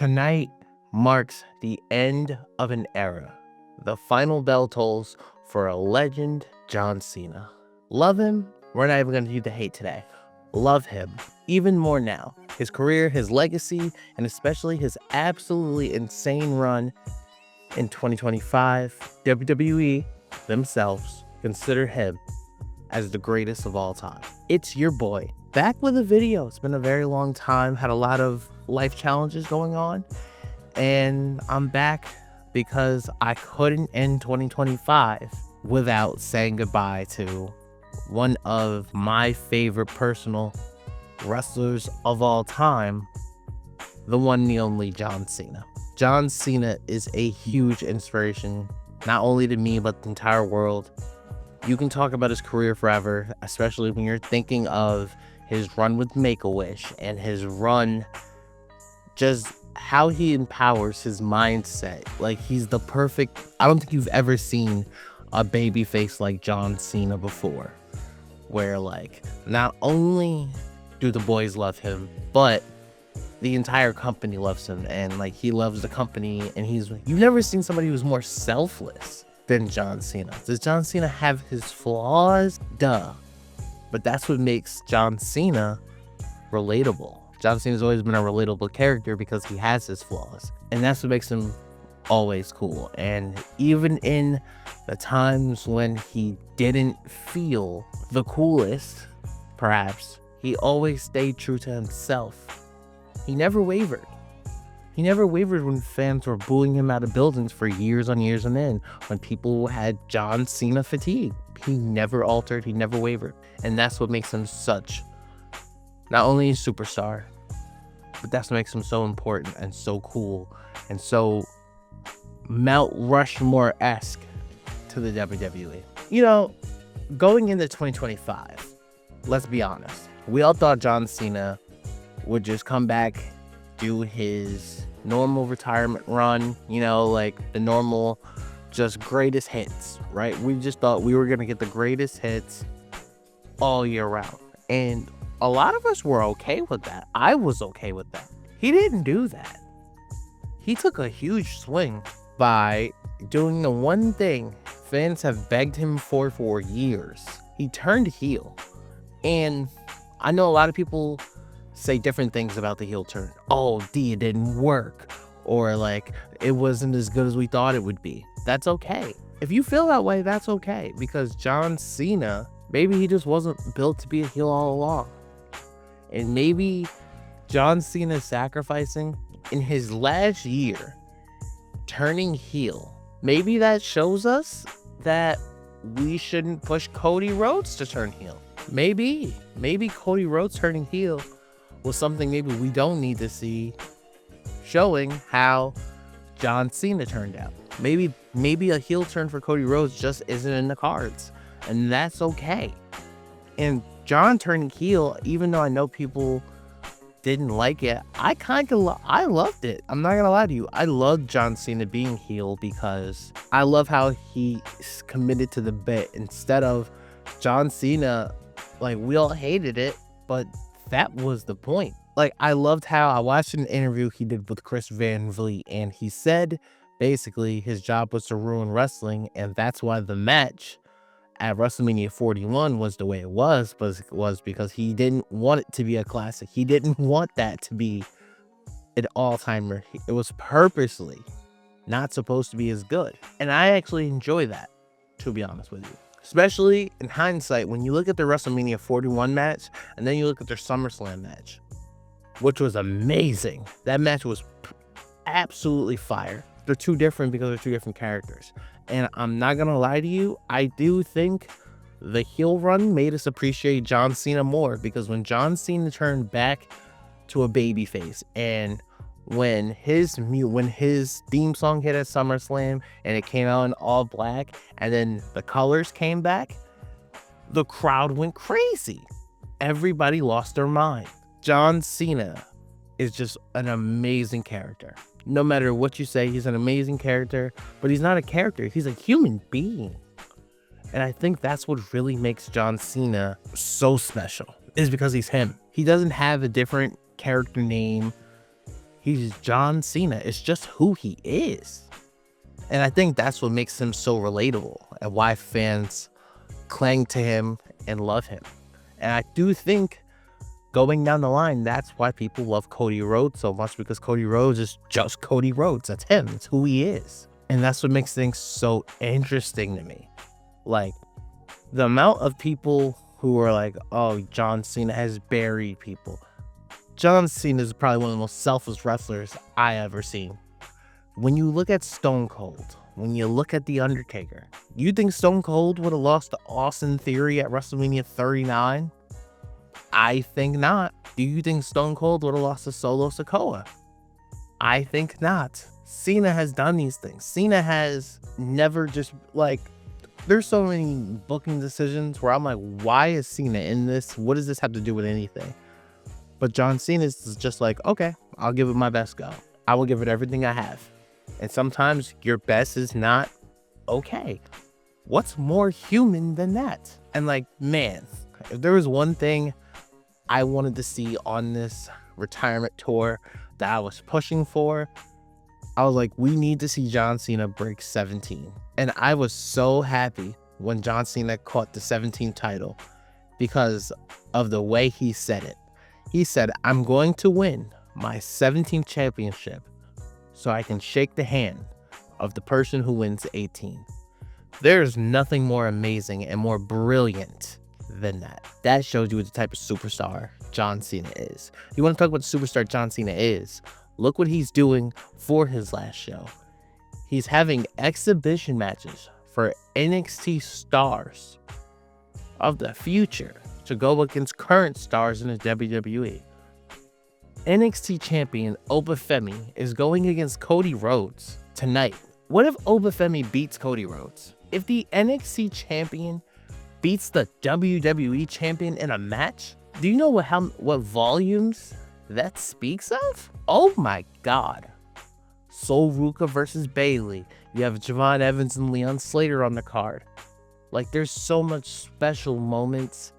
Tonight marks the end of an era. The final bell tolls for a legend, John Cena. Love him? We're not even going to do the hate today. Love him even more now. His career, his legacy, and especially his absolutely insane run in 2025. WWE themselves consider him as the greatest of all time. It's your boy, back with a video. It's been a very long time, had a lot of life challenges going on, and I'm back because I couldn't end 2025 without saying goodbye to one of my favorite personal wrestlers of all time, the one and the only John Cena. John Cena is a huge inspiration, not only to me, but the entire world. You can talk about his career forever, especially when you're thinking of his run with Make-A-Wish and his run, just how he empowers his mindset. Like, he's the perfect, I don't think you've ever seen a baby face like John Cena before, where like, not only do the boys love him, but the entire company loves him, and like, he loves the company, and you've never seen somebody who's more selfless than John Cena. Does John Cena have his flaws? Duh. But that's what makes John Cena relatable. John Cena's always been a relatable character because he has his flaws, and that's what makes him always cool. And even in the times when he didn't feel the coolest, perhaps, he always stayed true to himself. He never wavered. He never wavered when fans were booing him out of buildings for years on years on end, when people had John Cena fatigue. He never altered, he never wavered. And that's what makes him such, not only a superstar, but that's what makes him so important and so cool and so Mount Rushmore-esque to the WWE. You know, going into 2025, let's be honest, we all thought John Cena would just come back, do his normal retirement run, you know, like the normal, just greatest hits, right? We just thought we were going to get the greatest hits all year round. And a lot of us were okay with that. I was okay with that. He didn't do that. He took a huge swing by doing the one thing fans have begged him for years. He turned heel. And I know a lot of people say different things about the heel turn. Oh, it didn't work. Or like, it wasn't as good as we thought it would be. That's okay. If you feel that way, that's okay. Because John Cena, maybe he just wasn't built to be a heel all along. And maybe John Cena sacrificing in his last year, turning heel, maybe that shows us that we shouldn't push Cody Rhodes to turn heel. Maybe Cody Rhodes turning heel was something maybe we don't need to see, showing how John Cena turned out. Maybe a heel turn for Cody Rhodes just isn't in the cards, and that's okay. And John turning heel, even though I know people didn't like it, I loved it. I'm not gonna lie to you. I loved John Cena being heel because I love how he's committed to the bit. Instead of John Cena, like, we all hated it, but that was the point. Like, I loved how I watched an interview he did with Chris Van Vliet, and he said basically his job was to ruin wrestling, and that's why the match at WrestleMania 41 was the way it was because he didn't want it to be a classic. He didn't want that to be an all-timer. It was purposely not supposed to be as good. And I actually enjoy that, to be honest with you. Especially in hindsight, when you look at the WrestleMania 41 match, and then you look at their SummerSlam match, which was amazing. That match was absolutely fire. They're two different because they're two different characters. And I'm not gonna lie to you, I do think the heel run made us appreciate John Cena more, because when John Cena turned back to a babyface, and when his theme song hit at SummerSlam and it came out in all black, and then the colors came back, the crowd went crazy. Everybody lost their mind. John Cena is just an amazing character. No matter what you say, he's an amazing character, but he's not a character. He's a human being. And I think that's what really makes John Cena so special, is because he's him. He doesn't have a different character name He's John Cena. It's just who he is. And I think that's what makes him so relatable and why fans cling to him and love him. And I do think going down the line, that's why people love Cody Rhodes so much, because Cody Rhodes is just Cody Rhodes. That's him. It's who he is. And that's what makes things so interesting to me. Like, the amount of people who are like, oh, John Cena has buried people. John Cena is probably one of the most selfless wrestlers I ever seen. When you look at Stone Cold, when you look at The Undertaker, you think Stone Cold would have lost to Austin Theory at WrestleMania 39? I think not. Do you think Stone Cold would have lost to Solo Sikoa? I think not. Cena has done these things. Cena has never just, like, there's so many booking decisions where I'm like, why is Cena in this? What does this have to do with anything? But John Cena is just like, okay, I'll give it my best go. I will give it everything I have. And sometimes your best is not okay. What's more human than that? And like, man, if there was one thing I wanted to see on this retirement tour that I was pushing for, I was like, we need to see John Cena break 17. And I was so happy when John Cena caught the 17 title because of the way he said it. He said, I'm going to win my 17th championship so I can shake the hand of the person who wins 18. There's nothing more amazing and more brilliant than that. That shows you what the type of superstar John Cena is. You want to talk about the superstar John Cena is? Look what he's doing for his last show. He's having exhibition matches for NXT stars of the future to go against current stars in the WWE. NXT champion Obafemi is going against Cody Rhodes tonight. What if Obafemi beats Cody Rhodes? If the NXT champion beats the WWE champion in a match, do you know what volumes that speaks of? Oh my God. Sol Ruka versus Bayley. You have Javon Evans and Leon Slater on the card. Like, there's so much special moments.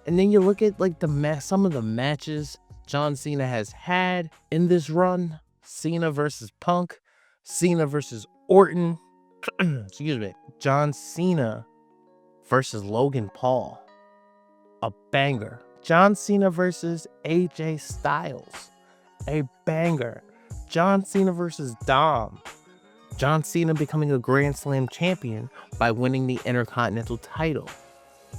And then you look at like some of the matches John Cena has had in this run. Cena versus Punk, Cena versus Orton, excuse me, John Cena versus Logan Paul, a banger. John Cena versus AJ Styles, a banger. John Cena versus Dom. John Cena becoming a Grand Slam champion by winning the Intercontinental title.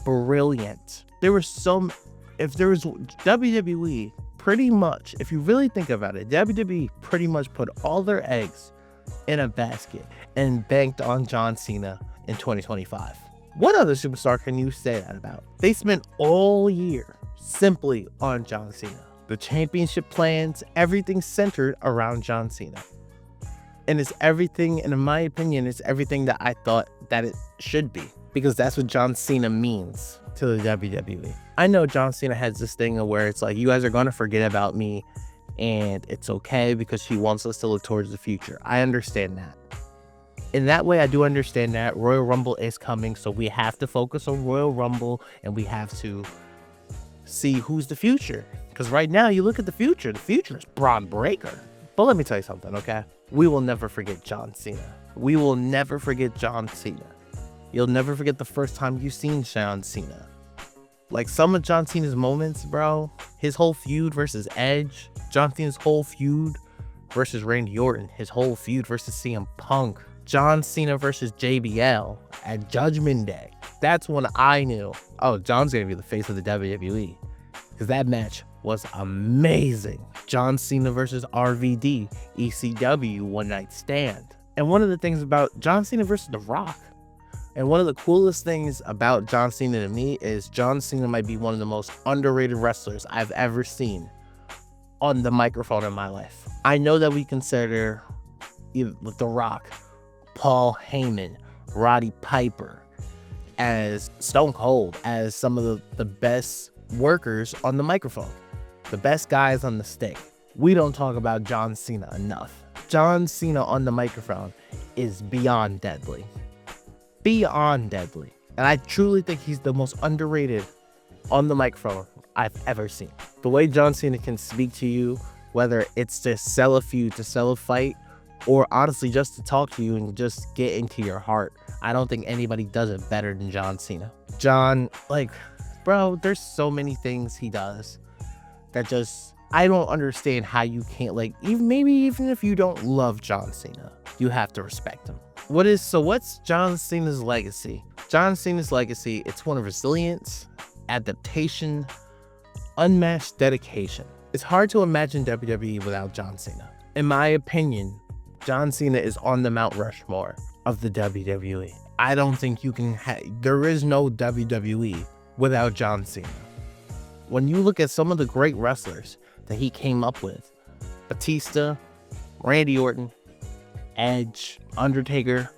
Brilliant. If there was WWE, pretty much, if you really think about it, WWE pretty much put all their eggs in a basket and banked on John Cena in 2025. What other superstar can you say that about? They spent all year simply on John Cena. The championship plans, everything centered around John Cena. And it's everything, and in my opinion, it's everything that I thought that it should be. Because that's what John Cena means to the WWE. I know John Cena has this thing where it's like, you guys are going to forget about me, and it's okay because he wants us to look towards the future. I understand that. In that way, I do understand that. Royal Rumble is coming, so we have to focus on Royal Rumble, and we have to see who's the future. Because right now, you look at the future is Braun Breaker. But let me tell you something, okay? We will never forget John Cena. We will never forget John Cena. You'll never forget the first time you seen John Cena. Like, some of John Cena's moments, bro, his whole feud versus Edge, John Cena's whole feud versus Randy Orton, his whole feud versus CM Punk, John Cena versus JBL at Judgment Day. That's when I knew, oh, John's gonna be the face of the WWE. Because that match was amazing. John Cena versus RVD, ECW One Night Stand. And one of the things about John Cena versus The Rock, and one of the coolest things about John Cena to me is John Cena might be one of the most underrated wrestlers I've ever seen on the microphone in my life. I know that we consider The Rock, Paul Heyman, Roddy Piper as Stone Cold, as some of the best workers on the microphone, the best guys on the stick. We don't talk about John Cena enough. John Cena on the microphone is beyond deadly. Beyond deadly. And I truly think he's the most underrated on the microphone I've ever seen. The way John Cena can speak to you whether it's to sell a feud, to sell a fight, or honestly just to talk to you and just get into your heart. I don't think anybody does it better than John Cena. John, like, bro, there's so many things he does that just, I don't understand how you can't, like, even if you don't love John Cena, you have to respect him. What's John Cena's legacy? John Cena's legacy, it's one of resilience, adaptation, unmatched dedication. It's hard to imagine WWE without John Cena. In my opinion, John Cena is on the Mount Rushmore of the WWE. I don't think you can there is no WWE without John Cena. When you look at some of the great wrestlers that he came up with, Batista, Randy Orton, Edge, Undertaker,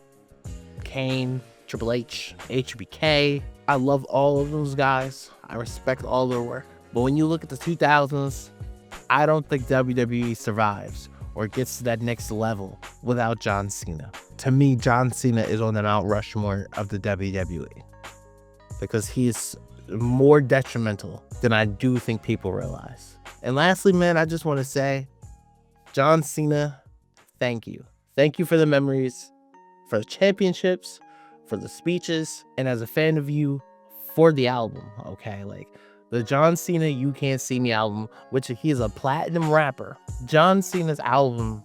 Kane, Triple H, HBK. I love all of those guys. I respect all their work. But when you look at the 2000s, I don't think WWE survives or gets to that next level without John Cena. To me, John Cena is on the Mount Rushmore of the WWE because he is more detrimental than I do think people realize. And lastly, man, I just want to say, John Cena, thank you. Thank you for the memories, for the championships, for the speeches, and as a fan of you, for the album, okay? Like, the John Cena You Can't See Me album, which he is a platinum rapper. John Cena's album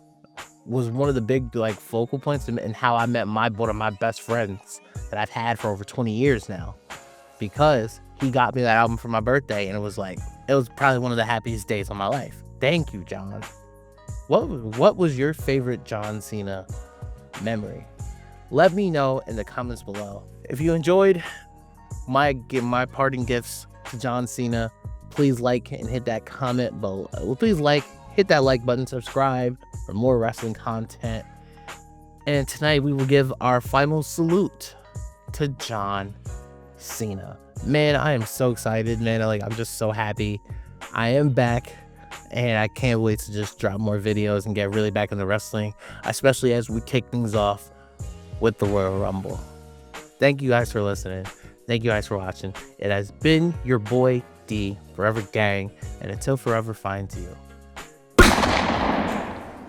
was one of the big, like, focal points in how I met one of my best friends that I've had for over 20 years now, because he got me that album for my birthday, and it was probably one of the happiest days of my life. Thank you, John. What was your favorite John Cena memory? Let me know in the comments below. If you enjoyed my parting gifts to John Cena, please like and hit that comment below. Please hit that like button, subscribe for more wrestling content. And tonight we will give our final salute to John Cena. Man, I am so excited, man. I'm just so happy. I am back. And I can't wait to just drop more videos and get really back into wrestling, especially as we kick things off with the Royal Rumble. Thank you guys for listening. Thank you guys for watching. It has been your boy D, Forever Gang, and until forever finds you.